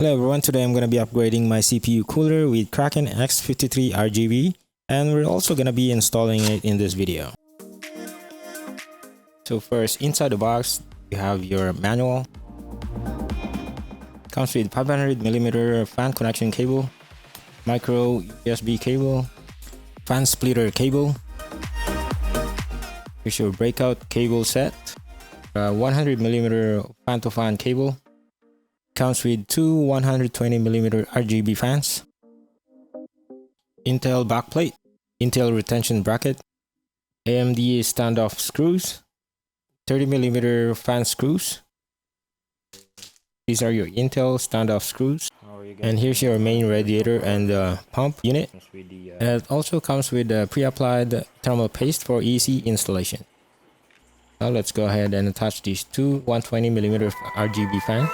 Hello everyone, today I'm going to be upgrading my CPU cooler with Kraken Z53 RGB, and we're also going to be installing it in this video. So first, inside the box you have your manual. Comes with 500mm fan connection cable, micro USB cable, fan splitter cable. Here's your breakout cable set, 100mm fan to fan cable. Comes with two 120mm RGB fans, Intel backplate, Intel retention bracket, AMD standoff screws, 30mm fan screws. These are your Intel standoff screws. And here's your main radiator and pump unit. And it also comes with a pre-applied thermal paste for easy installation. Now let's go ahead and attach these two 120mm RGB fans.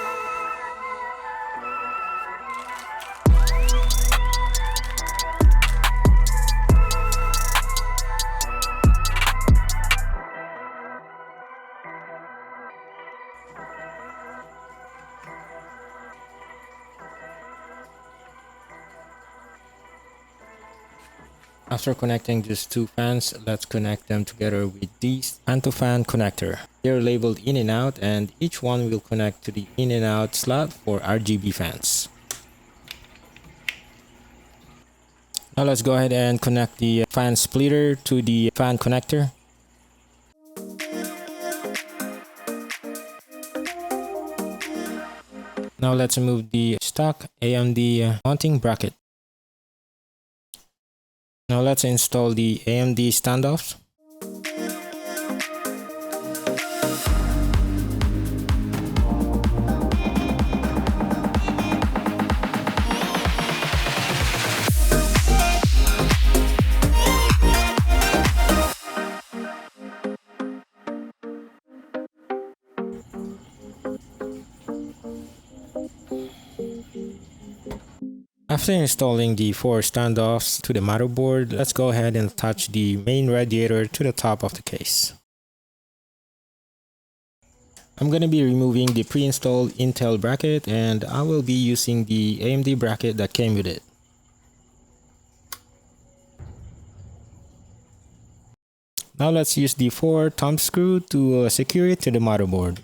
After connecting these two fans, let's connect them together with these fan to fan connector. They're labeled in and out, and each one will connect to the in and out slot for RGB fans. Now let's go ahead and connect the fan splitter to the fan connector. Now let's remove the stock AMD mounting bracket. Now let's install the AMD standoffs. After installing the four standoffs to the motherboard, let's go ahead and attach the main radiator to the top of the case. I'm going to be removing the pre-installed Intel bracket, and I will be using the AMD bracket that came with it. Now let's use the 4 thumb screw to secure it to the motherboard.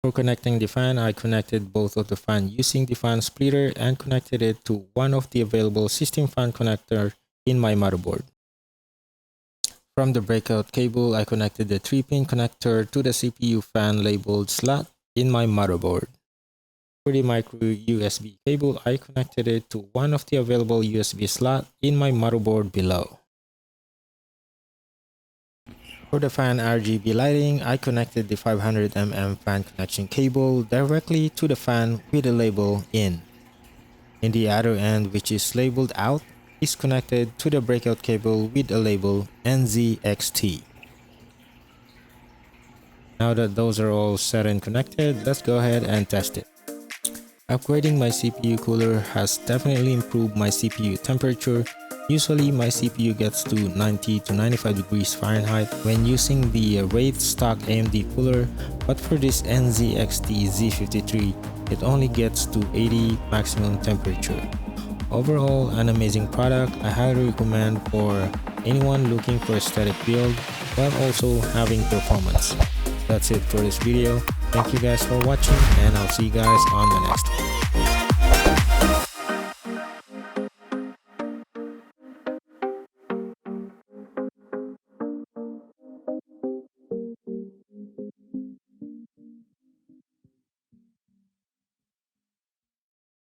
For connecting the fan, I connected both of the fan using the fan splitter and connected it to one of the available system fan connector in my motherboard. From the breakout cable, I connected the 3-pin connector to the CPU fan labeled slot in my motherboard. For the micro USB cable, I connected it to one of the available USB slot in my motherboard below. For the fan RGB lighting, I connected the 500mm fan connection cable directly to the fan with the label in. In the other end, which is labeled out, is connected to the breakout cable with the label NZXT. Now that those are all set and connected, let's go ahead and test it. Upgrading my CPU cooler has definitely improved my CPU temperature. Usually my CPU gets to 90 to 95 degrees Fahrenheit when using the Wraith stock AMD cooler, but for this NZXT Z53 it only gets to 80 maximum temperature. Overall, an amazing product. I highly recommend for anyone looking for aesthetic build while also having performance. That's it for this video. Thank you guys for watching, and I'll see you guys on the next one.